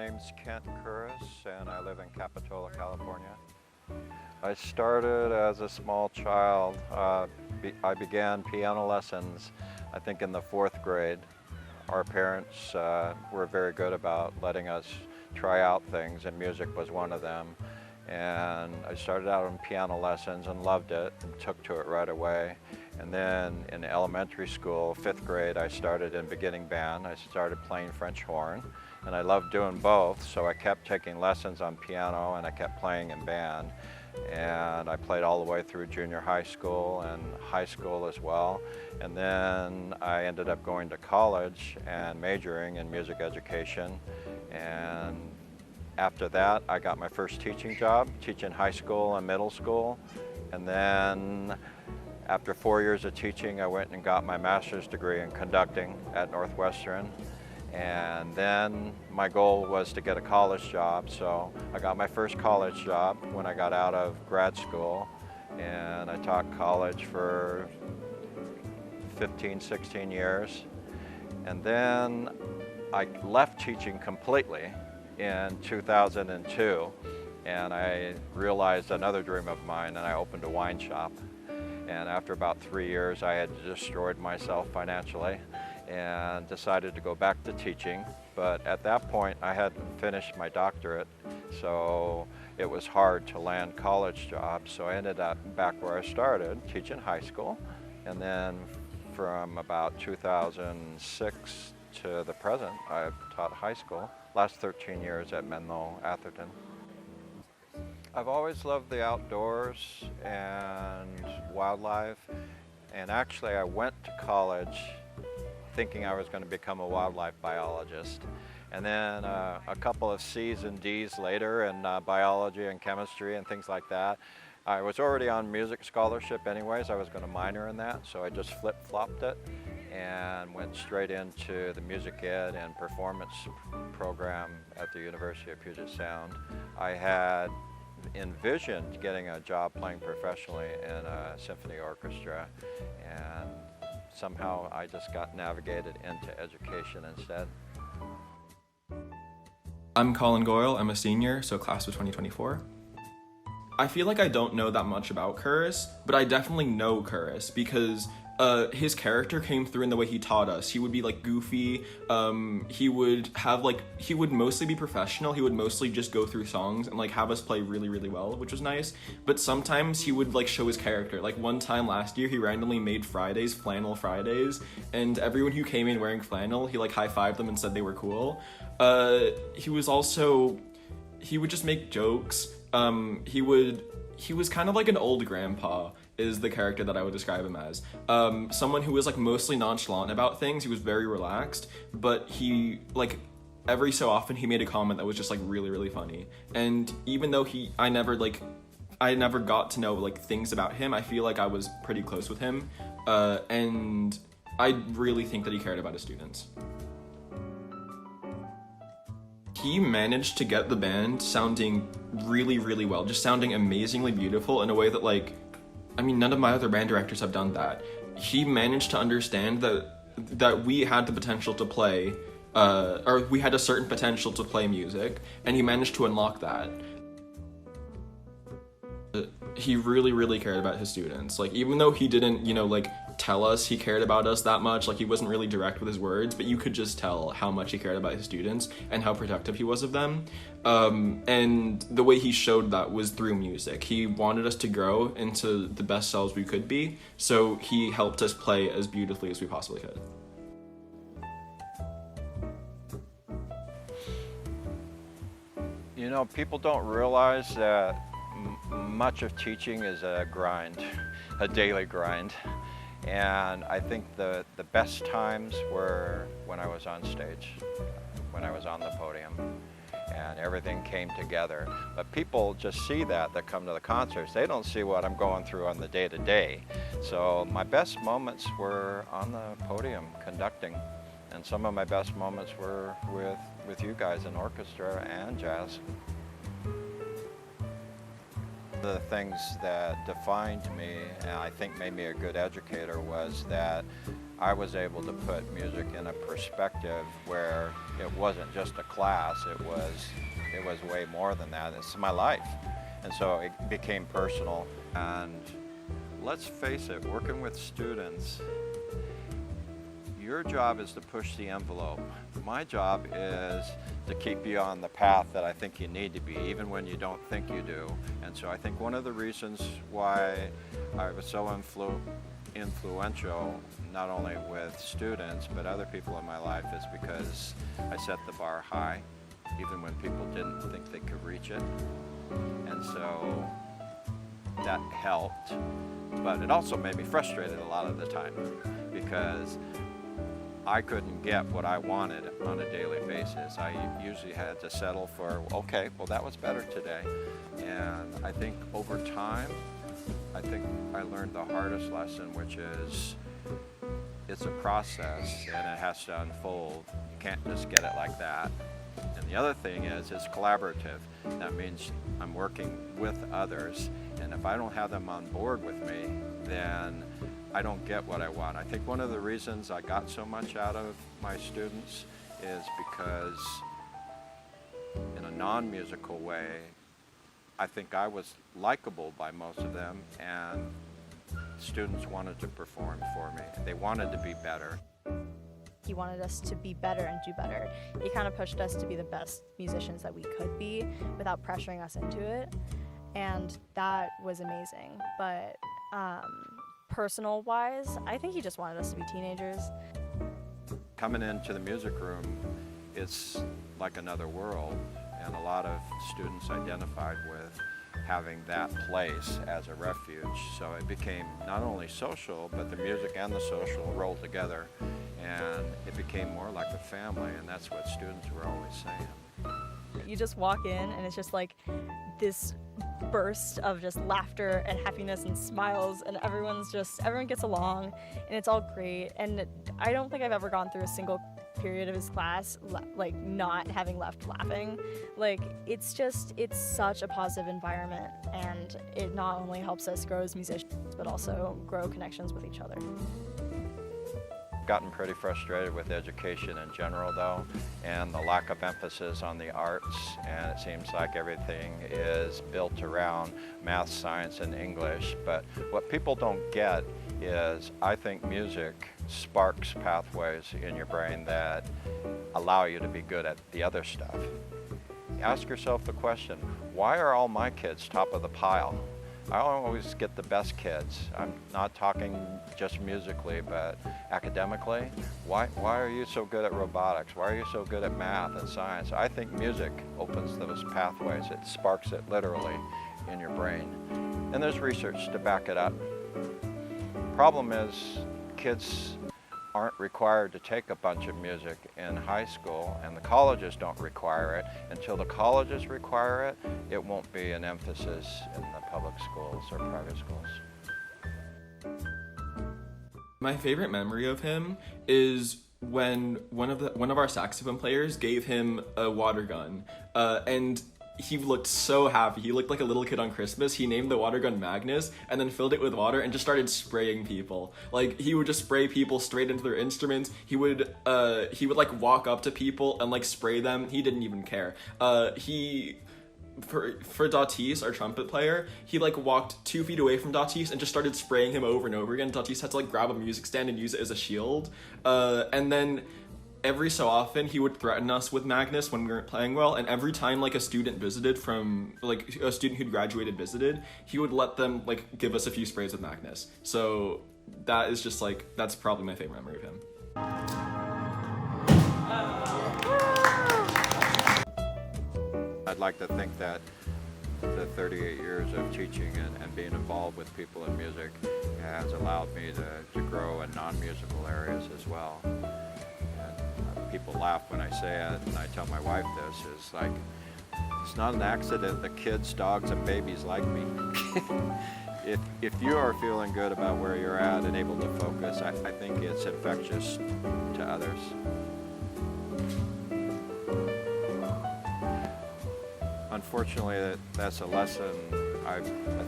name's Kent Curris, and I live in Capitola, California. I started as a small child. I began piano lessons, I think, in the 4th grade. Our parents were very good about letting us try out things, and music was one of them. And I started out in piano lessons and loved it and took to it right away. And then in elementary school, 5th grade, I started in beginning band. I started playing French horn, and I loved doing both, so I kept taking lessons on piano and I kept playing in band. And I played all the way through junior high school and high school as well. And then I ended up going to college and majoring in music education. And after that, I got my first teaching job, teaching high school and middle school. And then after 4 years of teaching, I went and got my master's degree in conducting at Northwestern. And then my goal was to get a college job, so I got my first college job when I got out of grad school, and I taught college for 15, 16 years. And then I left teaching completely in 2002, and I realized another dream of mine, and I opened a wine shop. And after about 3 years, I had destroyed myself financially and decided to go back to teaching. But at that point, I hadn't finished my doctorate, so it was hard to land college jobs. So I ended up back where I started, teaching high school. And then from about 2006 to the present, I've taught high school. Last 13 years at Menlo Atherton. I've always loved the outdoors and wildlife, and actually I went to college thinking I was going to become a wildlife biologist. And then a couple of C's and D's later in biology and chemistry and things like that. I was already on music scholarship anyways. I was going to minor in that, so I just flip-flopped it and went straight into the music ed and performance program at the University of Puget Sound. I had envisioned getting a job playing professionally in a symphony orchestra, and somehow I just got navigated into education instead. I'm Colin Goyle. I'm a senior, so class of 2024. I feel like I don't know that much about Curris, but I definitely know Curris because his character came through in the way he taught us. He would be like goofy. He would mostly be professional. He would mostly just go through songs and like have us play really, really well, which was nice. But sometimes he would like show his character. Like one time last year, he randomly made Fridays flannel Fridays, and everyone who came in wearing flannel, he like high-fived them and said they were cool. He would just make jokes. He was kind of like an old grandpa is the character that I would describe him as. Someone who was like mostly nonchalant about things. He was very relaxed, but he like every so often he made a comment that was just like really, really funny. And even though I never got to know like things about him, I feel like I was pretty close with him. And I really think that he cared about his students. He managed to get the band sounding really, really well, just sounding amazingly beautiful in a way that none of my other band directors have done that. He managed to understand that we had the potential to play, or we had a certain potential to play music, and he managed to unlock that. He really, really cared about his students. Like, even though he didn't, tell us he cared about us that much, like he wasn't really direct with his words, but you could just tell how much he cared about his students and how protective he was of them. And the way he showed that was through music. He wanted us to grow into the best selves we could be, so he helped us play as beautifully as we possibly could. You know, people don't realize that much of teaching is a grind, a daily grind. And I think the best times were when I was on stage, when I was on the podium, and everything came together. But people just see that come to the concerts. They don't see what I'm going through on the day-to-day. So my best moments were on the podium conducting, and some of my best moments were with you guys in orchestra and jazz. The things that defined me and I think made me a good educator was that I was able to put music in a perspective where it wasn't just a class, it was way more than that. It's my life. And so it became personal. And let's face it, working with students, your job is to push the envelope. My job is to keep you on the path that I think you need to be, even when you don't think you do. And so I think one of the reasons why I was so influential, not only with students, but other people in my life, is because I set the bar high, even when people didn't think they could reach it. And so that helped, but it also made me frustrated a lot of the time, because I couldn't get what I wanted on a daily basis. I usually had to settle for, okay, well that was better today. And I think over time, I think I learned the hardest lesson, which is it's a process and it has to unfold. You can't just get it like that. And the other thing is it's collaborative. That means I'm working with others, and if I don't have them on board with me, then I don't get what I want. I think one of the reasons I got so much out of my students is because in a non-musical way, I think I was likable by most of them, and students wanted to perform for me. They wanted to be better. He wanted us to be better and do better. He kind of pushed us to be the best musicians that we could be without pressuring us into it, and that was amazing. But personal-wise, I think he just wanted us to be teenagers. Coming into the music room, it's like another world, and a lot of students identified with having that place as a refuge. So it became not only social, but the music and the social rolled together, and it became more like a family, and that's what students were always saying. You just walk in and it's just like this burst of just laughter and happiness and smiles, and everyone gets along, and it's all great. And I don't think I've ever gone through a single period of his class like not having left laughing. Like it's such a positive environment, and it not only helps us grow as musicians but also grow connections with each other. Gotten pretty frustrated with education in general though, and the lack of emphasis on the arts, and it seems like everything is built around math, science, and English. But what people don't get is I think music sparks pathways in your brain that allow you to be good at the other stuff. Ask yourself the question, why are all my kids top of the pile? I always get the best kids. I'm not talking just musically, but academically. Why are you so good at robotics? Why are you so good at math and science? I think music opens those pathways. It sparks it literally in your brain. And there's research to back it up. Problem is, kids aren't required to take a bunch of music in high school, and the colleges don't require it. Until the colleges require it, it won't be an emphasis in the public schools or private schools. My favorite memory of him is when one of our saxophone players gave him a water gun, and he looked so happy. He looked like a little kid on Christmas. He named the water gun Magnus and then filled it with water and just started spraying people. Like, he would just spray people straight into their instruments. He would like walk up to people and like spray them. He didn't even care. For Datis, our trumpet player, he like walked 2 feet away from Datis and just started spraying him over and over again. Datis had to like grab a music stand and use it as a shield. And then every so often he would threaten us with Magnus when we weren't playing well, and every time like a student visited from like a student who'd graduated visited, he would let them like give us a few sprays with Magnus. So that is just like, that's probably my favorite memory of him. I'd like to think that the 38 years of teaching and being involved with people in music has allowed me to grow in non-musical areas as well. People laugh when I say it, and I tell my wife this, is like, it's not an accident that kids, dogs, and babies like me. If you are feeling good about where you're at and able to focus, I think it's infectious to others. Unfortunately, that's a lesson I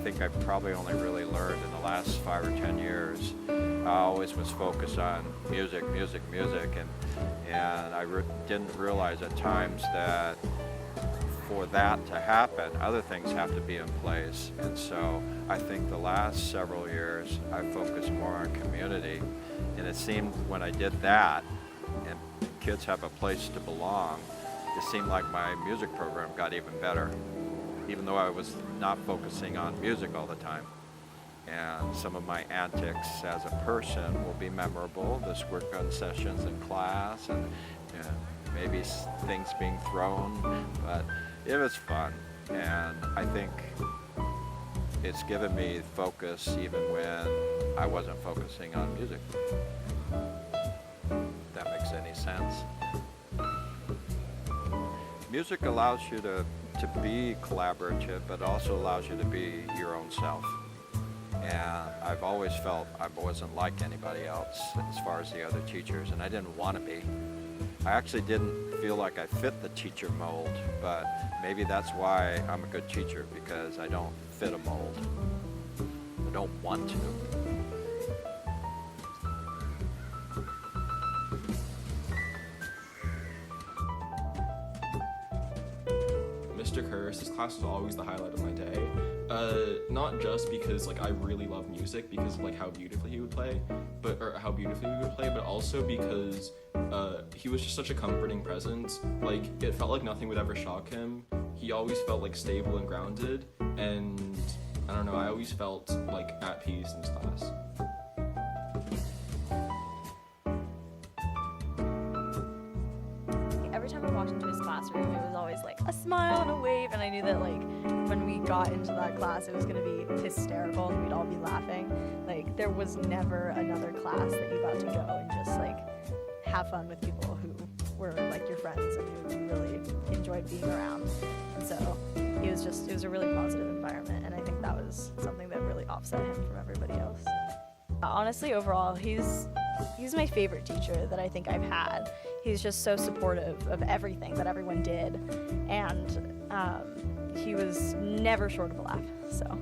think I probably only really learned in the last 5 or 10 years. I always was focused on music, and I didn't realize at times that for that to happen, other things have to be in place. And so I think the last several years I focused more on community, and it seemed when I did that, and kids have a place to belong, it seemed like my music program got even better, even though I was not focusing on music all the time. And some of my antics as a person will be memorable, the squirt gun sessions in class, and maybe things being thrown, but it was fun. And I think it's given me focus even when I wasn't focusing on music. If that makes any sense. Music allows you to be collaborative, but also allows you to be your own self. And I've always felt I wasn't like anybody else as far as the other teachers, and I didn't want to be. I actually didn't feel like I fit the teacher mold, but maybe that's why I'm a good teacher, because I don't fit a mold. I don't want to. Mr. Curris's class was always the highlight of my day. Not just because like I really love music because of like how beautifully he would play, but also because he was just such a comforting presence. Like it felt like nothing would ever shock him. He always felt like stable and grounded, and I don't know, I always felt like at peace in his class. Every time I walked into his classroom, it was always like a smile and a wave, and I knew that like when we got into that class, it was gonna be hysterical and we'd all be laughing. Like there was never another class that you got to go and just like have fun with people who were like your friends and who you really enjoyed being around. And so it was a really positive environment, and I think that was something that really offset him from everybody else. Honestly, overall, he's my favorite teacher that I think I've had. He's just so supportive of everything that everyone did, and he was never short of a laugh, so.